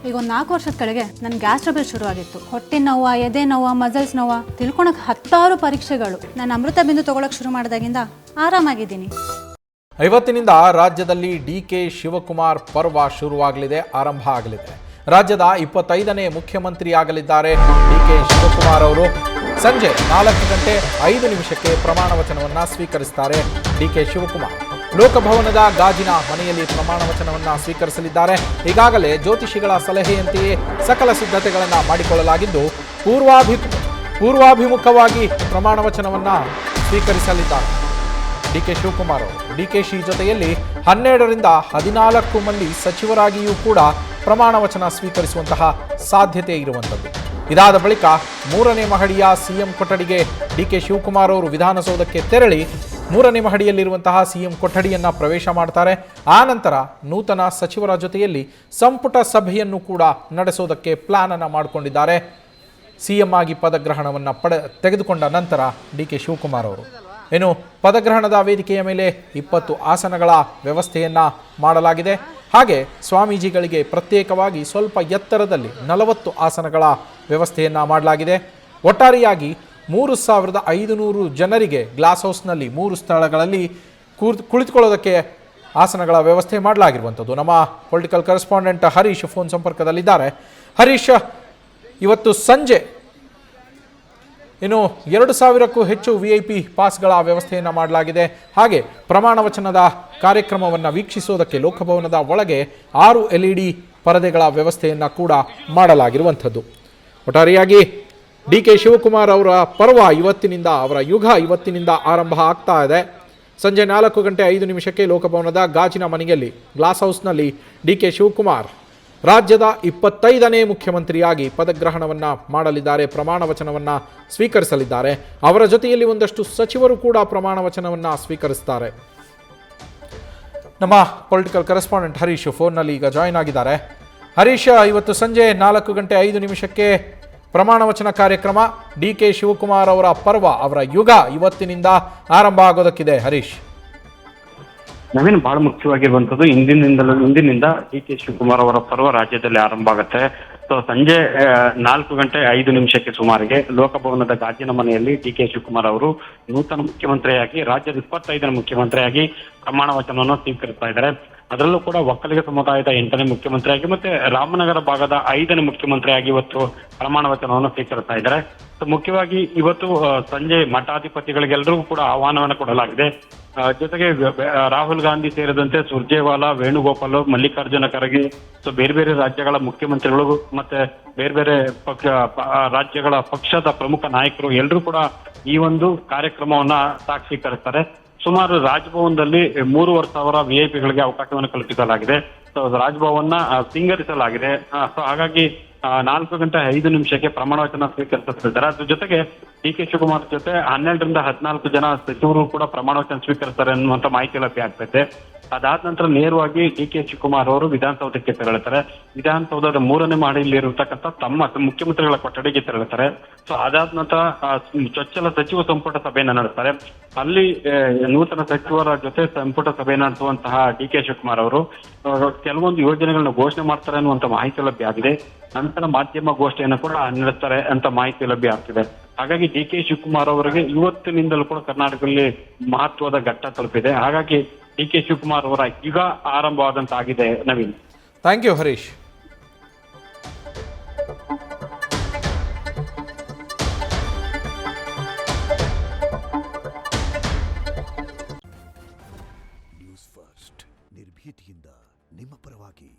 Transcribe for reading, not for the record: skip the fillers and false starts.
ಈಗ ಒಂದು 4 ವರ್ಷದ ಕೆಳಗೆ ನನ್ನ ಗ್ಯಾಸ್ ಟ್ರಬಲ್ ಶುರುವಾಗಿತ್ತು. ಹೊಟ್ಟೆ ನೋವು, ಎದೆ ನೋವು, ಮಸಲ್ಸ್ ನೋವು ತಿಳ್ಕೊಳಕ್ಕೆ 10 ಪರೀಕ್ಷೆಗಳು. ನಾನು ಅಮೃತ ಬಿಂದು ತಗೊಳಕ್ಕೆ ಶುರು ಮಾಡಿದಾಗಿಂದ ಆರಾಮಾಗಿದ್ದೀನಿ. ಇವತ್ತಿನಿಂದ ರಾಜ್ಯದಲ್ಲಿ ಡಿಕೆ ಶಿವಕುಮಾರ್ ಪರ್ವ ಶುರುವಾಗಲಿದೆ, ಆರಂಭ ಆಗಲಿದೆ. ರಾಜ್ಯದ 25ನೇ ಮುಖ್ಯಮಂತ್ರಿ ಆಗಲಿದ್ದಾರೆ ಡಿಕೆ ಶಿವಕುಮಾರ್ ಅವರು. ಸಂಜೆ 4:05 ಪ್ರಮಾಣ ವಚನವನ್ನು ಸ್ವೀಕರಿಸುತ್ತಾರೆ ಡಿಕೆ ಶಿವಕುಮಾರ್. ಲೋಕಭವನದ ಗಾಜಿನ ಮನೆಯಲ್ಲಿ ಪ್ರಮಾಣ ವಚನವನ್ನು ಸ್ವೀಕರಿಸಲಿದ್ದಾರೆ. ಈಗಾಗಲೇ ಜ್ಯೋತಿಷಿಗಳ ಸಲಹೆಯಂತೆಯೇ ಸಕಲ ಸಿದ್ಧತೆಗಳನ್ನು ಮಾಡಿಕೊಳ್ಳಲಾಗಿದ್ದು ಪೂರ್ವಾಭಿಮುಖವಾಗಿ ಪ್ರಮಾಣ ವಚನವನ್ನು ಸ್ವೀಕರಿಸಲಿದ್ದಾರೆ ಡಿಕೆ ಶಿವಕುಮಾರ್ ಅವರು. ಡಿಕೆಶಿ ಜೊತೆಯಲ್ಲಿ 12ರಿಂದ 14 ಮಂದಿ ಸಚಿವರಾಗಿಯೂ ಕೂಡ ಪ್ರಮಾಣ ವಚನ ಸ್ವೀಕರಿಸುವಂತಹ ಸಾಧ್ಯತೆ ಇರುವಂಥದ್ದು. ಇದಾದ ಬಳಿಕ 3ನೇ ಮಹಡಿಯ ಸಿಎಂ ಕೊಠಡಿಗೆ ಡಿಕೆ ಶಿವಕುಮಾರ್ ಅವರು ವಿಧಾನಸೌಧಕ್ಕೆ ತೆರಳಿ 3ನೇ ಮಹಡಿಯಲ್ಲಿರುವಂತಹ ಸಿಎಂ ಕೊಠಡಿಯನ್ನು ಪ್ರವೇಶ ಮಾಡ್ತಾರೆ. ಆ ನಂತರ ನೂತನ ಸಚಿವರ ಜೊತೆಯಲ್ಲಿ ಸಂಪುಟ ಸಭೆಯನ್ನು ಕೂಡ ನಡೆಸೋದಕ್ಕೆ ಪ್ಲಾನ್ ಅನ್ನು ಮಾಡಿಕೊಂಡಿದ್ದಾರೆ. ಸಿಎಂ ಆಗಿ ಪದಗ್ರಹಣವನ್ನು ತೆಗೆದುಕೊಂಡ ನಂತರ ಡಿಕೆ ಶಿವಕುಮಾರ್ ಅವರು ಪದಗ್ರಹಣದ ವೇದಿಕೆಯ ಮೇಲೆ 20 ಆಸನಗಳ ವ್ಯವಸ್ಥೆಯನ್ನು ಮಾಡಲಾಗಿದೆ. ಹಾಗೆ ಸ್ವಾಮೀಜಿಗಳಿಗೆ ಪ್ರತ್ಯೇಕವಾಗಿ ಸ್ವಲ್ಪ ಎತ್ತರದಲ್ಲಿ 40 ಆಸನಗಳ ವ್ಯವಸ್ಥೆಯನ್ನು ಮಾಡಲಾಗಿದೆ. ಒಟ್ಟಾರೆಯಾಗಿ 3500 ಜನರಿಗೆ ಗ್ಲಾಸ್ ಹೌಸ್ನಲ್ಲಿ 3 ಸ್ಥಳಗಳಲ್ಲಿ ಕುಳಿತುಕೊಳ್ಳೋದಕ್ಕೆ ಆಸನಗಳ ವ್ಯವಸ್ಥೆ ಮಾಡಲಾಗಿರುವಂಥದ್ದು. ನಮ್ಮ ಪೊಲಿಟಿಕಲ್ ಕರೆಸ್ಪಾಂಡೆಂಟ್ ಹರೀಶ್ ಫೋನ್ ಸಂಪರ್ಕದಲ್ಲಿದ್ದಾರೆ. ಹರೀಶ್, ಇವತ್ತು ಸಂಜೆ 2000ಕ್ಕೂ ಹೆಚ್ಚು VIP ಪಾಸ್ಗಳ ವ್ಯವಸ್ಥೆಯನ್ನು ಮಾಡಲಾಗಿದೆ. ಹಾಗೆ ಪ್ರಮಾಣ ವಚನದ ಕಾರ್ಯಕ್ರಮವನ್ನು ವೀಕ್ಷಿಸೋದಕ್ಕೆ ಲೋಕಭವನದ ಒಳಗೆ 6 LED ಪರದೆಗಳ ವ್ಯವಸ್ಥೆಯನ್ನು ಕೂಡ ಮಾಡಲಾಗಿರುವಂಥದ್ದು. ಒಟ್ಟಾರೆಯಾಗಿ ಡಿಕೆ ಶಿವಕುಮಾರ್ ಅವರ ಪರ್ವ ಇವತ್ತಿನಿಂದ, ಅವರ ಯುಗ ಇವತ್ತಿನಿಂದ ಆರಂಭ ಆಗ್ತಾ ಇದೆ. ಸಂಜೆ 4:05 ಲೋಕಭವನದ ಗಾಜಿನ ಮನೆಯಲ್ಲಿ ಗ್ಲಾಸ್ ಹೌಸ್ನಲ್ಲಿ ಡಿಕೆ ಶಿವಕುಮಾರ್ ರಾಜ್ಯದ 25ನೇ ಮುಖ್ಯಮಂತ್ರಿಯಾಗಿ ಪದಗ್ರಹಣವನ್ನು ಮಾಡಲಿದ್ದಾರೆ, ಪ್ರಮಾಣ ವಚನವನ್ನು ಸ್ವೀಕರಿಸಲಿದ್ದಾರೆ. ಅವರ ಜೊತೆಯಲ್ಲಿ ಒಂದಷ್ಟು ಸಚಿವರು ಕೂಡ ಪ್ರಮಾಣ ವಚನವನ್ನು ಸ್ವೀಕರಿಸುತ್ತಾರೆ. ನಮ್ಮ ಪೊಲಿಟಿಕಲ್ ಕರೆಸ್ಪಾಂಡೆಂಟ್ ಹರೀಶ್ ಫೋನ್ನಲ್ಲಿ ಈಗ ಜಾಯಿನ್ ಆಗಿದ್ದಾರೆ. ಹರೀಶ್, ಇವತ್ತು ಸಂಜೆ 4:05 ಪ್ರಮಾಣ ವಚನ ಕಾರ್ಯಕ್ರಮ, ಡಿಕೆ ಶಿವಕುಮಾರ್ ಅವರ ಪರ್ವ, ಅವರ ಯುಗ ಇವತ್ತಿನಿಂದ ಆರಂಭ ಆಗೋದಕ್ಕಿದೆ. ಹರೀಶ್, ನವೀನ್, ಬಹಳ ಮುಖ್ಯವಾಗಿರುವಂತದ್ದು ಇಂದಿನಿಂದ ಡಿ.ಕೆ. ಶಿವಕುಮಾರ್ ಅವರ ಪರ್ವ ರಾಜ್ಯದಲ್ಲಿ ಆರಂಭ ಆಗುತ್ತೆ. ಸೊ ಸಂಜೆ 4:05 ಸುಮಾರಿಗೆ ಲೋಕಭವನದ ಗಾಜಿನ ಮನೆಯಲ್ಲಿ ಡಿ.ಕೆ. ಶಿವಕುಮಾರ್ ಅವರು ನೂತನ ಮುಖ್ಯಮಂತ್ರಿಯಾಗಿ, ರಾಜ್ಯದ 25ನೇ ಮುಖ್ಯಮಂತ್ರಿಯಾಗಿ ಪ್ರಮಾಣ ವಚನವನ್ನು ಸ್ವೀಕರಿಸ್ತಾ ಇದ್ದಾರೆ. ಅದರಲ್ಲೂ ಕೂಡ ಒಕ್ಕಲಿಗ ಸಮುದಾಯದ 8ನೇ ಮುಖ್ಯಮಂತ್ರಿಯಾಗಿ ಮತ್ತೆ ರಾಮನಗರ ಭಾಗದ 5ನೇ ಮುಖ್ಯಮಂತ್ರಿಯಾಗಿ ಇವತ್ತು ಪ್ರಮಾಣ ವಚನವನ್ನು ಸ್ವೀಕರಿಸ್ತಾ ಇದ್ದಾರೆ. ಸೊ ಮುಖ್ಯವಾಗಿ ಇವತ್ತು ಸಂಜೆ ಮಠಾಧಿಪತಿಗಳಿಗೆಲ್ಲರಿಗೂ ಕೂಡ ಆಹ್ವಾನವನ್ನು ಕೊಡಲಾಗಿದೆ. ಜೊತೆಗೆ ರಾಹುಲ್ ಗಾಂಧಿ ಸೇರಿದಂತೆ ಸುರ್ಜೇವಾಲಾ, ವೇಣುಗೋಪಾಲ್, ಮಲ್ಲಿಕಾರ್ಜುನ ಖರ್ಗೆ, ಸೊ ಬೇರೆ ಬೇರೆ ರಾಜ್ಯಗಳ ಮುಖ್ಯಮಂತ್ರಿಗಳು ಮತ್ತೆ ಬೇರೆ ಬೇರೆ ರಾಜ್ಯಗಳ ಪಕ್ಷದ ಪ್ರಮುಖ ನಾಯಕರು ಎಲ್ಲರೂ ಕೂಡ ಈ ಒಂದು ಕಾರ್ಯಕ್ರಮವನ್ನ ಸಾಕ್ಷೀಕರಿಸ್ತಾರೆ. ಸುಮಾರು ರಾಜಭವನದಲ್ಲಿ 3500 VIP ಅವಕಾಶವನ್ನು ಕಲ್ಪಿಸಲಾಗಿದೆ. ಸೊ ರಾಜಭವನ್ನ ಸಿಂಗರಿಸಲಾಗಿದೆ. ಸೊ ಹಾಗಾಗಿ 4:05 ಪ್ರಮಾಣ ವಚನ ಸ್ವೀಕರಿಸುತ್ತಿದ್ದಾರೆ. ಅದ್ರ ಜೊತೆಗೆ ಡಿ.ಕೆ. ಶಿವಕುಮಾರ್ ಜೊತೆ 12ರಿಂದ 14 ಜನ ಸಚಿವರು ಕೂಡ ಪ್ರಮಾಣ ವಚನ ಸ್ವೀಕರಿಸ್ತಾರೆ ಅನ್ನುವಂತ ಮಾಹಿತಿ ಲಭ್ಯ ಆಗ್ತೈತೆ. ಅದಾದ ನಂತರ ನೇರವಾಗಿ ಡಿ.ಕೆ. ಶಿವಕುಮಾರ್ ಅವರು ವಿಧಾನಸೌಧಕ್ಕೆ ತೆರಳುತ್ತಾರೆ. ವಿಧಾನಸೌಧದ 3ನೇ ಮಹಡಿಯಲ್ಲಿ ಇರತಕ್ಕಂಥ ತಮ್ಮ ಮುಖ್ಯಮಂತ್ರಿಗಳ ಕೊಠಡಿಗೆ ತೆರಳುತ್ತಾರೆ. ಸೊ ಅದಾದ ನಂತರ ಚೊಚ್ಚಲ ಸಚಿವ ಸಂಪುಟ ಸಭೆಯನ್ನು ನಡೆಸ್ತಾರೆ. ಅಲ್ಲಿ ನೂತನ ಸಚಿವರ ಜೊತೆ ಸಂಪುಟ ಸಭೆ ನಡೆಸುವಂತಹ ಡಿ.ಕೆ. ಶಿವಕುಮಾರ್ ಅವರು ಕೆಲವೊಂದು ಯೋಜನೆಗಳನ್ನ ಘೋಷಣೆ ಮಾಡ್ತಾರೆ ಅನ್ನುವಂತ ಮಾಹಿತಿ ಲಭ್ಯ ಆಗಿದೆ. ನಂತರ ಮಾಧ್ಯಮ ಗೋಷ್ಠಿಯನ್ನು ಕೂಡ ನಡೆಸ್ತಾರೆ ಅಂತ ಮಾಹಿತಿ ಲಭ್ಯ ಆಗ್ತಿದೆ. ಹಾಗಾಗಿ ಡಿ.ಕೆ. ಶಿವಕುಮಾರ್ ಅವರಿಗೆ ಇವತ್ತಿನಿಂದಲೂ ಕೂಡ ಕರ್ನಾಟಕದಲ್ಲಿ ಮಹತ್ವದ ಘಟ್ಟ ತಲುಪಿದೆ. ಹಾಗಾಗಿ ಡಿ.ಕೆ. ಶಿವಕುಮಾರ್ ಅವರ ಯುಗ ಆರಂಭವಾದಂತಾಗಿದೆ. Naveen, thank you Harish. News first, ನಿರ್ಭೀತಿಯಿಂದ ನಿಮ್ಮ ಪರವಾಗಿ.